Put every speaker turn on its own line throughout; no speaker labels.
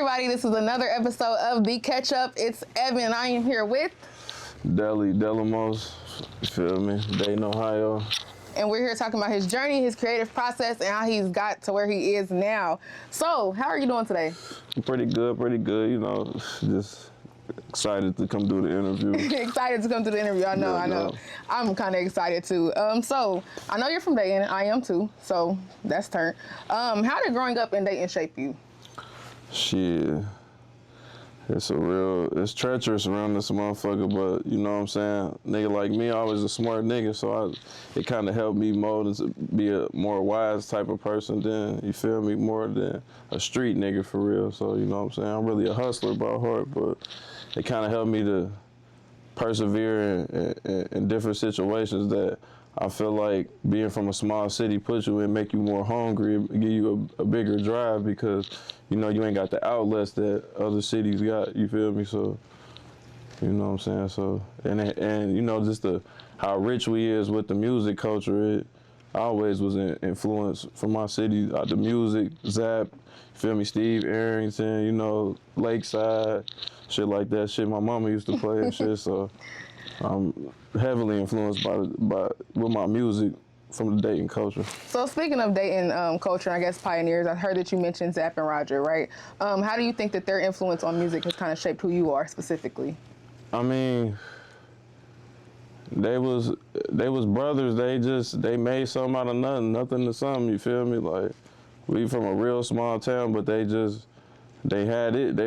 everybody, this is another episode of TheeKatchUp. It's Evan. I am here with
DELEMOS, you feel me? Dayton, Ohio.
And we're here talking about his journey, his creative process, and how he's got to where he is now. So, how are you doing today?
Pretty good, you know, just excited to come do the interview.
Excited to come to the interview, I know. I'm kind of excited too. So, I know you're from Dayton, I am too, so that's turn. How did growing up in Dayton shape you?
Shit, it's treacherous around this motherfucker, but you know what I'm saying? Nigga like me, always a smart nigga, so it kind of helped me mold into be a more wise type of person than, you feel me, more than a street nigga for real. So, you know what I'm saying? I'm really a hustler by heart, but it kind of helped me to persevere in different situations that I feel like being from a small city puts you in, make you more hungry, give you a bigger drive because, you know, you ain't got the outlets that other cities got, you feel me? So, you know what I'm saying? So, and you know, just how rich we is with the music culture, I always was influenced from my city, the music, Zap, you feel me, Steve Arrington, you know, Lakeside, shit like that, shit my mama used to play and shit, so I'm heavily influenced with my music from the Dayton culture. So
speaking of Dayton culture, I guess pioneers, I heard that you mentioned Zap and Roger, right? How do you think that their influence on music has kind of shaped who you are specifically?
I mean, they was brothers. They made something out of nothing to something, you feel me? Like, we from a real small town, but they had it. They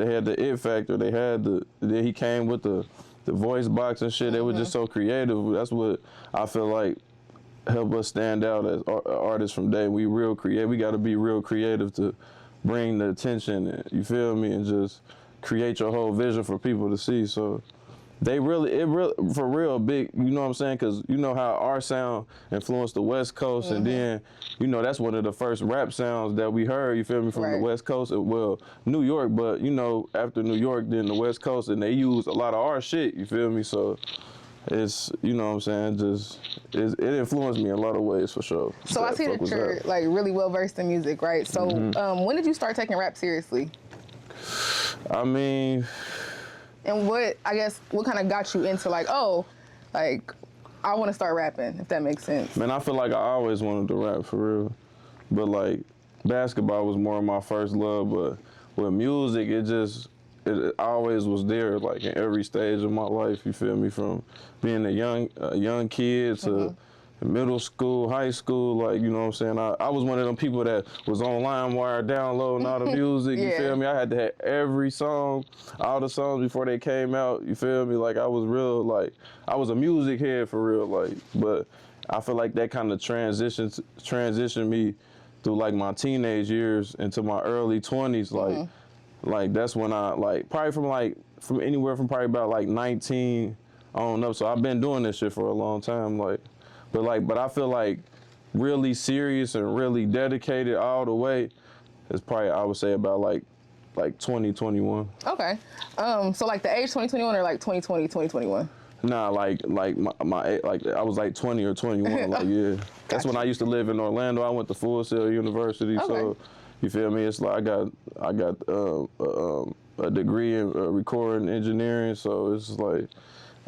had the it factor. He came with the voice box and shit. They were just so creative. That's what I feel like help us stand out as artists from Dayton. We real creative. We got to be real creative to bring the attention, you feel me, and just create your whole vision for people to see. So they really for real big, you know what I'm saying? Because you know how our sound influenced the West Coast, and then, you know, that's one of the first rap sounds that we heard, you feel me, from the West Coast. Well, New York, but, you know, after New York, then the West Coast, and they use a lot of our shit, you feel me? So it's, you know what I'm saying, it influenced me in a lot of ways for sure.
So I see that you're like really well versed in music, right? So when did you start taking rap seriously?
I mean,
and what kind of got you into like, oh, like I want to start rapping, if that makes sense?
Man, I feel like I always wanted to rap for real, but like basketball was more of my first love, but with music, it always was there, like in every stage of my life, you feel me? From being a young kid to middle school, high school, like, you know what I'm saying? I was one of them people that was on LimeWire downloading all the music, you feel me? I had to have every song, all the songs before they came out, you feel me? Like, I was real, like, I was a music head for real, like, but I feel like that kind of transitioned me through like my teenage years into my early 20s, like that's when I, like, probably from anywhere from probably about like 19 on up. So I've been doing this shit for a long time, like, but I feel like really serious and really dedicated all the way is probably, I would say, about like 2021. Okay.
So like the age 2021 or like 2020, 2021?
Nah, like I was like 20 or 21, like, yeah. That's when I used to live in Orlando. I went to Full Sail University, so you feel me? It's like I got a degree in recording engineering, so it's like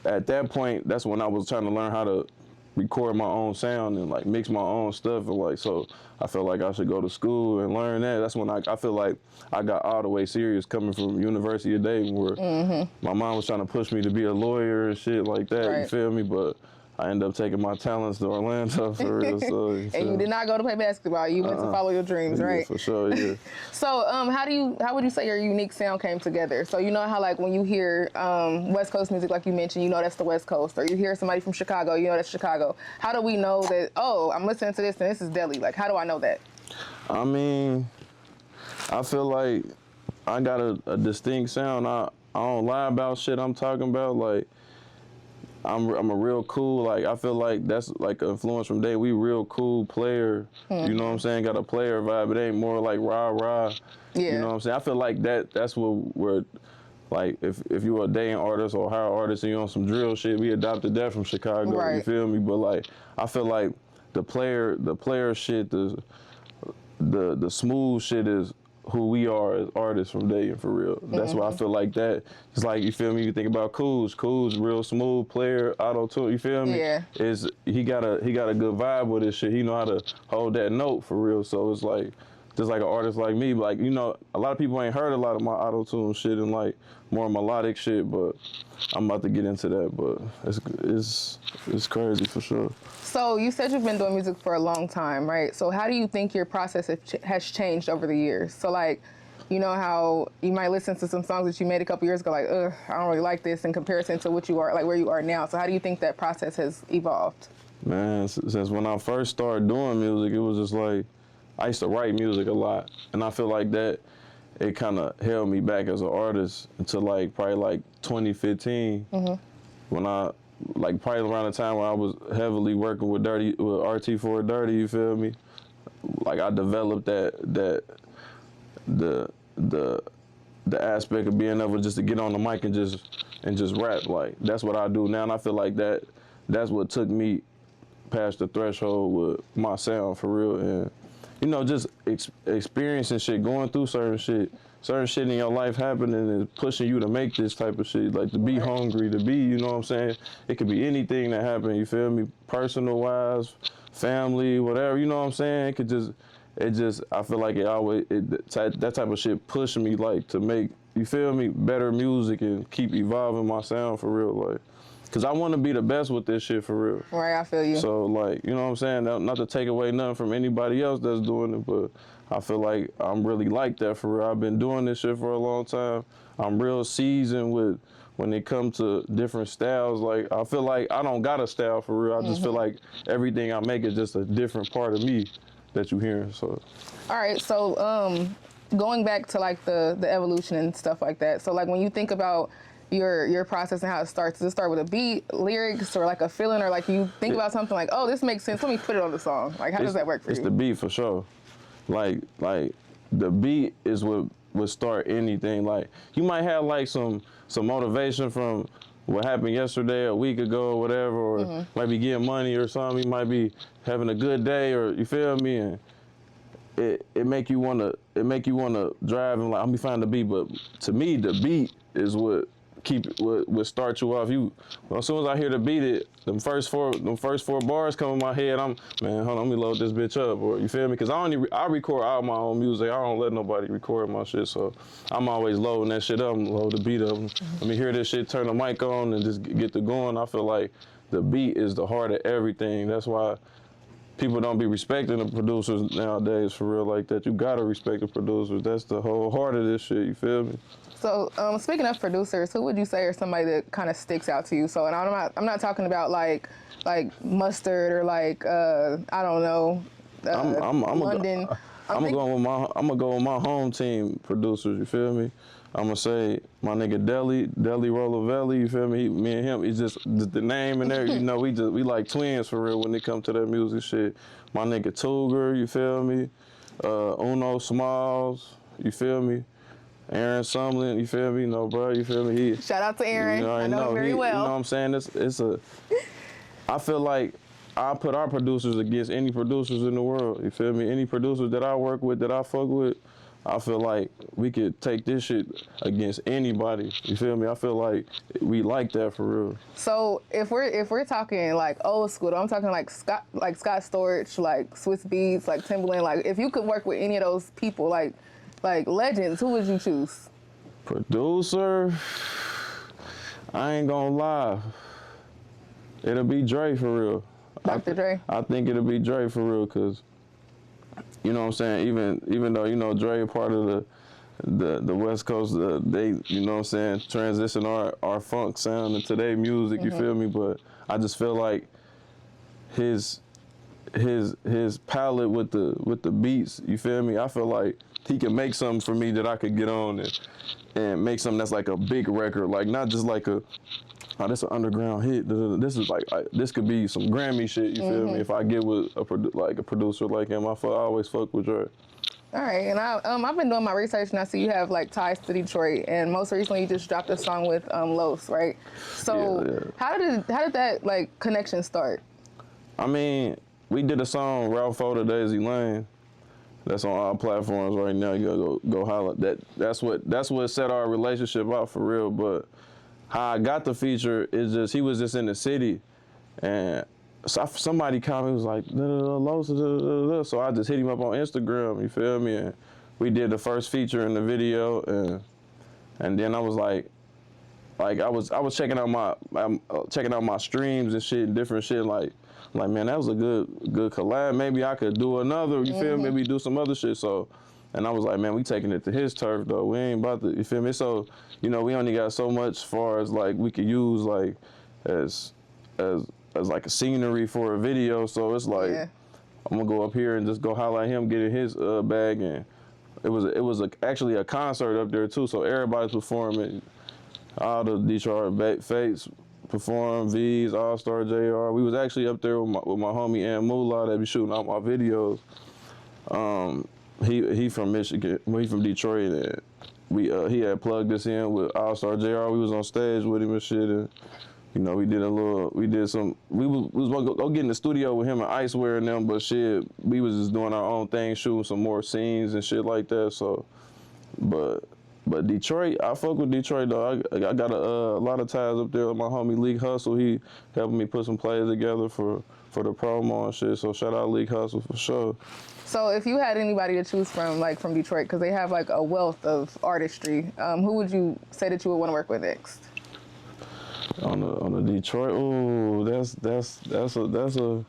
at that point, that's when I was trying to learn how to record my own sound and like mix my own stuff, and like, so I felt like I should go to school and learn that. That's when I feel like I got all the way serious coming from University of Dayton, where my mom was trying to push me to be a lawyer and shit like that, you feel me? But I ended up taking my talents to Orlando for real. So,
and you did not go to play basketball. You went to follow your dreams, right?
For sure, yeah.
So how would you say your unique sound came together? So you know how like when you hear West Coast music, like you mentioned, you know that's the West Coast, or you hear somebody from Chicago, you know that's Chicago. How do we know that, oh, I'm listening to this and this is Delhi? Like, how do I know that?
I mean, I feel like I got a distinct sound. I don't lie about shit I'm talking about. Like, I'm a real cool, like, I feel like that's like an influence from Dayton. We real cool player, you know what I'm saying? Got a player vibe. It ain't more like rah-rah, you know what I'm saying? I feel like that's what we're, like, if you're a Dayton artist or higher artist and you're on some drill shit, we adopted that from Chicago, you feel me? But like, I feel like the player shit, the smooth shit is who we are as artists from Dayton for real. That's why I feel like that. It's like, you feel me, you think about Cool's real smooth player, auto-tune, you feel me?
Yeah.
He got a good vibe with this shit. He know how to hold that note for real. So it's like, just like an artist like me, like, you know, a lot of people ain't heard a lot of my auto-tune shit and like more melodic shit, but I'm about to get into that, but it's crazy for sure.
So you said you've been doing music for a long time, right? So how do you think your process has changed over the years? So like, you know how you might listen to some songs that you made a couple years ago, like, ugh, I don't really like this in comparison to what you are, like where you are now. So how do you think that process has evolved?
Man, since when I first started doing music, it was just like, I used to write music a lot, and I feel like that it kind of held me back as an artist until like probably like 2015, when I like probably around the time when I was heavily working with RT4 Dirty. You feel me? Like I developed the aspect of being able just to get on the mic and just rap. Like that's what I do now, and I feel like that's what took me past the threshold with my sound for real. And you know, just experiencing shit, going through certain shit in your life happening and pushing you to make this type of shit, like to be hungry, to be, you know what I'm saying? It could be anything that happened, you feel me? Personal wise, family, whatever, you know what I'm saying? I feel like that type of shit pushed me like to make, you feel me, better music and keep evolving my sound for real, like. Cause I want to be the best with this shit for real.
Right, I feel you.
So like, you know what I'm saying? Not to take away nothing from anybody else that's doing it, but I feel like I'm really like that for real. I've been doing this shit for a long time. I'm real seasoned with when it comes to different styles. Like I feel like I don't got a style for real. I just feel like everything I make is just a different part of me that you hearing. So.
All right, so going back to like the evolution and stuff like that. So like when you think about your process and how it starts, does it start with a beat, lyrics, or like a feeling, or like you think about something like, oh, this makes sense, let me put it on the song? Like how does that work for you?
It's the beat for sure. Like the beat is what would start anything. Like you might have like some motivation from what happened yesterday, a week ago, or whatever, or might be getting money or something. You might be having a good day, or you feel me, and it make you wanna drive and like I'm be finding the beat. But to me, the beat is what start you off. As soon as I hear the beat, them first four bars come in my head. Man, hold on, let me load this bitch up, or you feel me? Cause I record all my own music. I don't let nobody record my shit, so I'm always loading that shit up, load the beat up. Let me hear this shit, turn the mic on, and just get to going. I feel like the beat is the heart of everything. That's why people don't be respecting the producers nowadays for real like that. You gotta respect the producers. That's the whole heart of this shit. You feel me?
So speaking of producers, who would you say are somebody that kind of sticks out to you? So, and I'm not talking about like Mustard or like I don't know, London.
I'm gonna go with my home team producers. You feel me? I'm gonna say my nigga Deli Rolovelli. You feel me? Me and him. It's just the name and there. You know, we like twins for real when it comes to that music shit. My nigga Tugger. You feel me? Uno Smalls. You feel me? Aaron Sumlin, you feel me? No, bro, you feel me?
Shout out to Aaron. I know him very well.
You know what I'm saying? I feel like I put our producers against any producers in the world. You feel me? Any producers that I work with, that I fuck with, I feel like we could take this shit against anybody. You feel me? I feel like we like that for real.
So if we're talking like old school, I'm talking like Scott Storch, like Swiss Beats, like Timbaland. Like if you could work with any of those people, like legends, who would you choose?
Producer, I ain't gonna lie. It'll be Dre for real.
Dr. Dre?
I think it'll be Dre for real, cause you know what I'm saying, even though, you know, Dre a part of the West Coast, they, you know what I'm saying, transition our funk sound into their music, you feel me? But I just feel like his palette with the beats, you feel me? I feel like he can make something for me that I could get on and make something that's like a big record, like not just like this an underground hit. This is like this could be some Grammy shit. You feel me? If I get with a producer like him, I always fuck with Dre.
All right, and I've been doing my research, and I see you have like ties to Detroit, and most recently you just dropped a song with Los, right? So
yeah.
How did that like connection start?
I mean, we did a song, Ralph Oda, Daisy Lane, That's on all platforms right now. You gotta go holler. That's what set our relationship out for real. But how I got the feature is just he was just in the city, and somebody commented was like, so I just hit him up on Instagram. You feel me? And we did the first feature in the video, and then I was like I was checking out my streams and shit, different shit like man, that was a good collab. Maybe I could do another. You feel me? Maybe do some other shit. So, and I was like, man, we taking it to his turf though. We ain't about to. You feel me? So, you know, we only got so much as far as like we could use like as like a scenery for a video. So it's like I'm gonna go up here and just go highlight him getting his bag, and it was actually a concert up there too. So everybody's performing. All the Detroit Fates performed, V's, All-Star JR. We was actually up there with my homie Ann Moolah that be shooting all my videos. He from Michigan, he from Detroit, and he had plugged us in with All-Star JR. We was on stage with him and shit, and you know, we was gonna go get in the studio with him and Icewear and them, but shit, we was just doing our own thing, shooting some more scenes and shit like that. So, But Detroit, I fuck with Detroit though. I got a lot of ties up there with my homie League Hustle. He helping me put some plays together for the promo and shit. So shout out League Hustle for sure.
So if you had anybody to choose from, like from Detroit, because they have like a wealth of artistry, who would you say that you would want to work with next?
On the Detroit, ooh, that's a.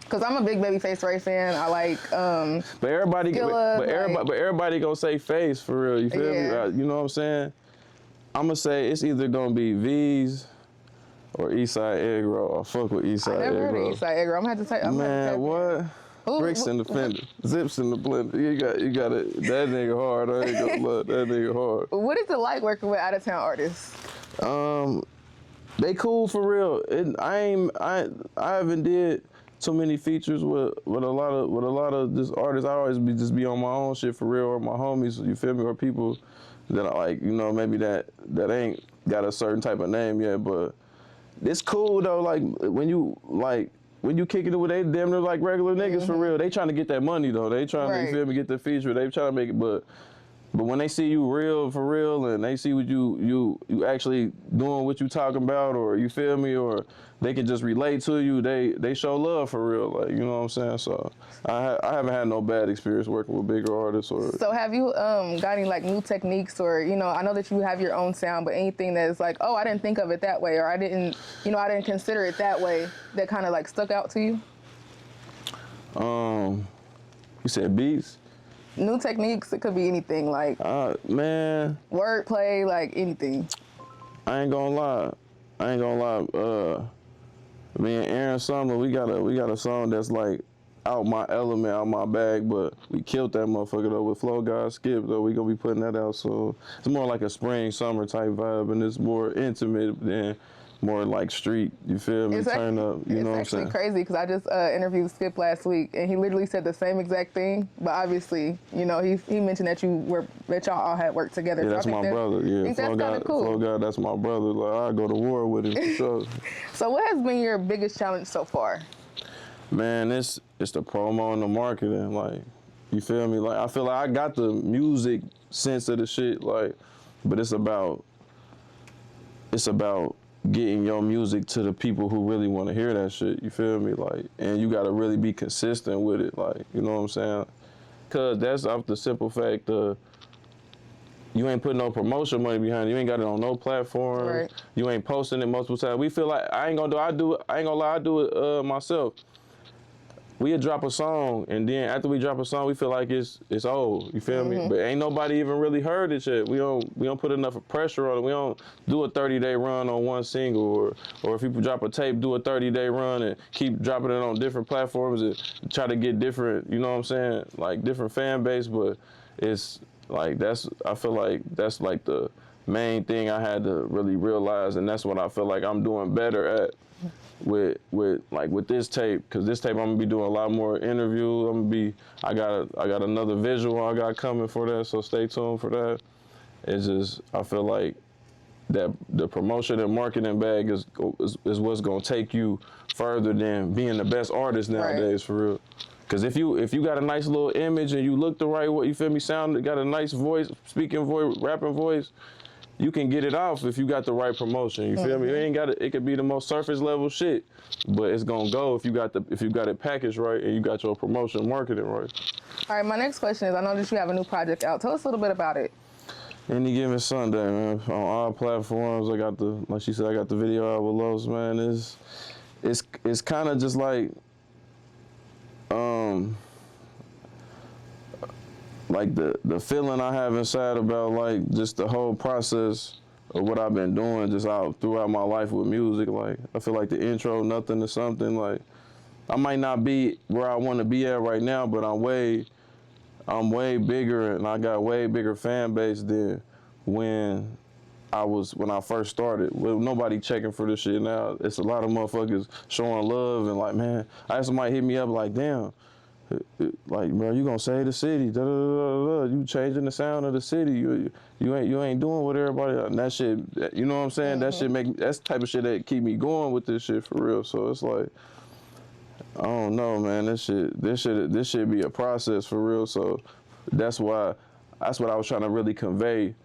Cause I'm a big Babyface Ray fan. I like.
But everybody,
Skilla,
but everybody gonna say Face for real. You feel me? You know what I'm saying? I'm gonna say it's either gonna be V's or Eastside Egg Roll. I fuck with Eastside Egg Roll.
I never heard of Eastside Egg Roll. I'm gonna have to take.
Man, what? Bricks in the fender, zips in the blender. You got it. That nigga hard. I ain't gonna love that nigga hard.
What is it like working with out of town artists?
They cool for real. I haven't did too many features with a lot of just artists. I always be on my own shit for real, or my homies, you feel me, or people that I like, you know, maybe that ain't got a certain type of name yet, but it's cool though. Like when you kicking it with they damn near like regular niggas for real. They trying to get that money though. They trying to, you feel me, get the feature. They trying to make it, but when they see you real for real, and they see what you actually doing what you talking about, or you feel me, or they can just relate to you, they show love for real, like, you know what I'm saying? So I haven't had no bad experience working with bigger artists. Or
so have you got any like new techniques, or you know, I know that you have your own sound, but anything that's like, oh, I didn't think of it that way, or I didn't consider it that way, that kind of like stuck out to you?
You said beats?
New techniques, it could be anything, like
man,
wordplay, like anything.
I ain't gonna lie. Me and Aaron Summer, we got a song that's like out my element, out my bag, but we killed that motherfucker though with Flow God Skip though. We gonna be putting that out, so it's more like a spring summer type vibe, and it's more intimate than more like street. You feel me? Turn up. You know what I'm saying?
It's actually crazy because I just interviewed Skip last week, and he literally said the same exact thing. But obviously, you know, he mentioned that y'all all had worked together.
Yeah,
so
that's my brother. Yeah,
Flow God, cool.
Flow God, that's my brother. Like I go to war with him for sure.
So what has been your biggest challenge so far?
Man, it's the promo and the marketing. Like, you feel me? Like I feel like I got the music sense of the shit. Like, but it's about getting your music to the people who really want to hear that shit, you feel me? Like, and you got to really be consistent with it, like, you know what I'm saying? Cause that's off the simple fact you ain't putting no promotion money behind it. You ain't got it on no platform.
Right.
You ain't posting it multiple times. We feel like I ain't gonna do it myself. We'll drop a song, and then after we drop a song, we feel like it's old. You feel me? But ain't nobody even really heard it yet. We don't put enough pressure on it. We don't do a 30-day run on one single, or if people drop a tape, do a 30-day run and keep dropping it on different platforms and try to get different. You know what I'm saying? Like different fan base, but it's like I feel like that's like the main thing I had to really realize, and that's what I feel like I'm doing better at. With this tape, because this tape I'm gonna be doing a lot more interviews. I got another visual I got coming for that, so stay tuned for that. It's just I feel like that the promotion and marketing bag is what's gonna take you further than being the best artist nowadays, for real. Cause if you got a nice little image and you look the right way, you feel me, got a nice voice, speaking voice, rapping voice, you can get it off if you got the right promotion. You feel me? You ain't got it could be the most surface level shit, but it's gonna go if you got it packaged right and you got your promotion marketing right.
All right, my next question is, I know that you have a new project out. Tell us a little bit about it.
Any given Sunday, man, on all platforms. I got like she said, I got the video out with Los, man. It's kind of just like the feeling I have inside about like just the whole process of what I've been doing just throughout my life with music. Like I feel like the intro, nothing to something. Like I might not be where I want to be at right now, but I'm way bigger and I got way bigger fan base than when I first started. With nobody checking for this shit now. It's a lot of motherfuckers showing love and like, man, I had somebody hit me up like, damn, like, bro, you gonna save the city? Da, da, da, da, da. You changing the sound of the city? You ain't doing what everybody. And that shit, you know what I'm saying? That shit that's the type of shit that keep me going with this shit for real. So it's like, I don't know, man. This should be a process for real. So that's what I was trying to really convey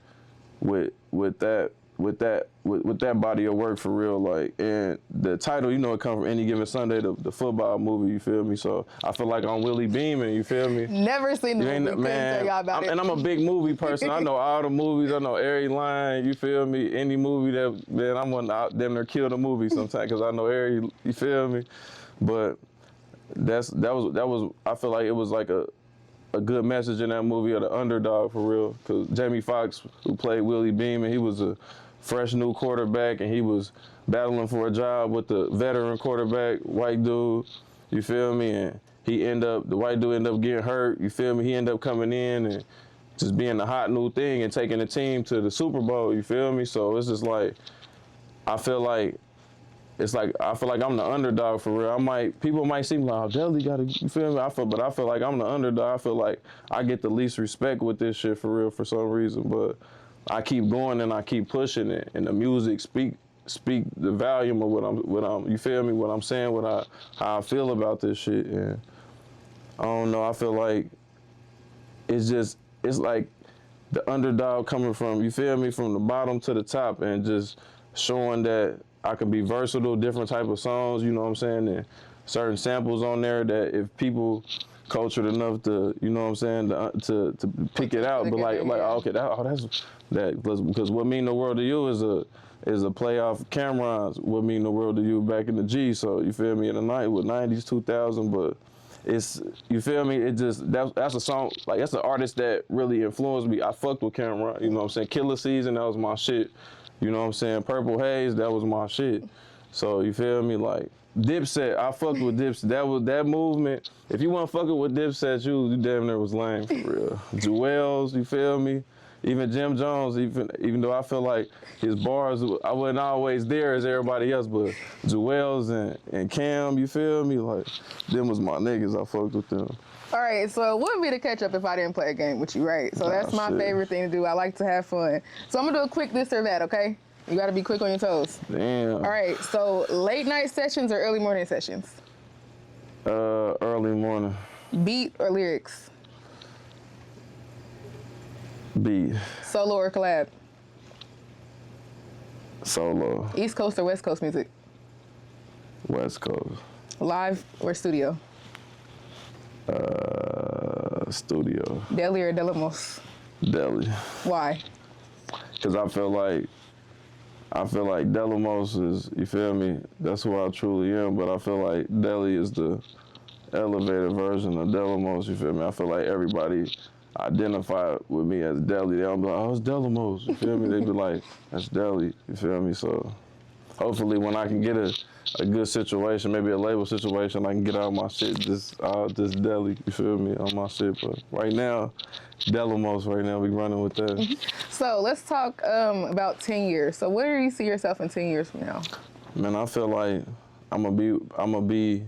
with that body of work for real. Like, and the title, you know, it comes from Any Given Sunday, the football movie. You feel me? So I feel like I'm Willie Beeman. You feel me?
Never seen the movie.
Man,
tell y'all about it.
And I'm a big movie person. I know all the movies. I know every line. You feel me? Any movie that, man, I'm one out them there kill the movie sometimes because I know every. You feel me? But that was I feel like it was like a good message in that movie of the underdog for real. Because Jamie Foxx, who played Willie Beeman, he was a fresh new quarterback and he was battling for a job with the veteran quarterback, white dude, you feel me? And the white dude ended up getting hurt, you feel me? He ended up coming in and just being the hot new thing and taking the team to the Super Bowl, you feel me? So it's just like, I feel like I'm the underdog for real. People might seem like, oh, Deli got to, you feel me? But I feel like I'm the underdog. I feel like I get the least respect with this shit for real for some reason. But I keep going and I keep pushing it, and the music speak the volume of what I'm. You feel me? What I'm saying, how I feel about this shit, and I don't know. I feel like it's like the underdog coming from, you feel me, from the bottom to the top, and just showing that I can be versatile, different type of songs, you know what I'm saying, and certain samples on there that if people cultured enough to, you know what I'm saying, to pick it out, but like okay, because What Mean the World to You is a playoff Cameron's What Mean the World to You back in the G, so you feel me, in the night with 90s, 2000, but it's, you feel me, it just, that's a song, like that's an artist that really influenced me. I fucked with Cameron, you know what I'm saying, Killer Season, that was my shit. You know what I'm saying? Purple Haze, that was my shit. So you feel me? Like Dipset, I fucked with Dipset. That movement. If you weren't fucking with Dipset, you damn near was lame for real. Jewels, you feel me? Even Jim Jones, even though I feel like his bars, I wasn't always there as everybody else, but Jewels and Cam, you feel me? Like them was my niggas. I fucked with them.
All right, so it wouldn't be the catch up if I didn't play a game with you, right? So that's my favorite thing to do. I like to have fun. So I'm gonna do a quick this or that, okay? You gotta be quick on your toes.
Damn.
All right, so late night sessions or early morning sessions?
Early morning.
Beat or lyrics?
Beat.
Solo or collab?
Solo.
East Coast or West Coast music?
West Coast.
Live or studio?
Studio.
Deli or Delemos?
Deli.
Why?
Because I feel like Delemos is, you feel me, that's who I truly am, but I feel like Deli is the elevated version of Delemos, you feel me? I feel like everybody identify with me as Deli. They don't be like, oh, it's Delemos, you feel me? They be like, that's Deli, you feel me? So hopefully when I can get a good situation, maybe a label situation, I can get out my shit, just Deli, you feel me, on my shit. But right now, Delemos right now, we running with that.
So let's talk about 10 years. So where do you see yourself in 10 years from now?
Man, I feel like I'm gonna be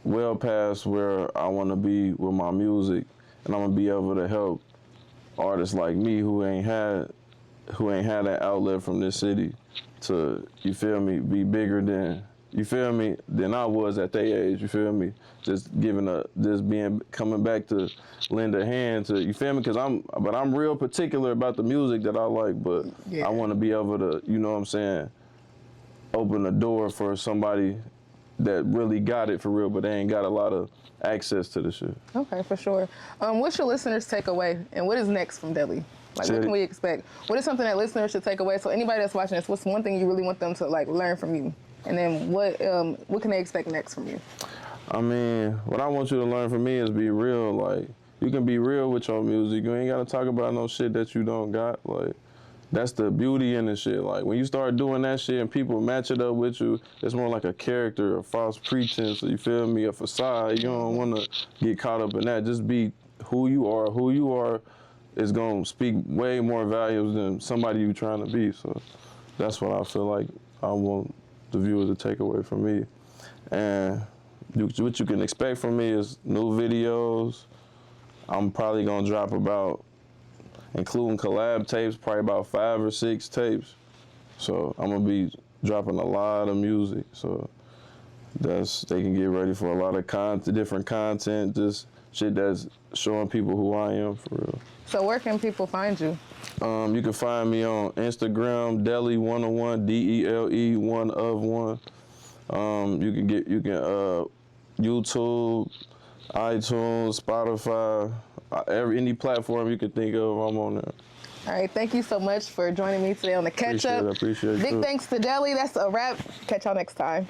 well past where I wanna be with my music, and I'm gonna be able to help artists like me who ain't had that outlet from this city to, you feel me, be bigger than you feel me, than I was at their age, you feel me? Just coming back to lend a hand to, you feel me? Because I'm real particular about the music that I like, but
Yeah.
I want to be able to, you know what I'm saying, open a door for somebody that really got it for real, but they ain't got a lot of access to the shit.
Okay, for sure. What's your listeners take away, and what is next from Deli? Like, what can we expect? What is something that listeners should take away? So anybody that's watching this, what's one thing you really want them to like learn from you? And then what can they expect next from you?
I mean, what I want you to learn from me is be real. Like, you can be real with your music. You ain't gotta talk about no shit that you don't got. Like, that's the beauty in the shit. Like, when you start doing that shit and people match it up with you, it's more like a character, a false pretense, you feel me, a facade. You don't wanna get caught up in that. Just be who you are. Who you are is gonna speak way more values than somebody you trying to be. So that's what I feel like I want the viewers to take away from me. And what you can expect from me is new videos. I'm probably gonna drop about, including collab tapes, probably about 5 or 6 tapes. So I'm gonna be dropping a lot of music. So they can get ready for a lot of different content, just shit that's showing people who I am for real.
So where can people find you?
You can find me on Instagram, Dele101, DELE 1 of 1. You can YouTube, iTunes, Spotify, any platform you can think of, I'm on there.
All right, thank you so much for joining me today on The Catch Up.
Appreciate it.
Big
too.
thanks to Deli. That's a wrap. Catch y'all next time.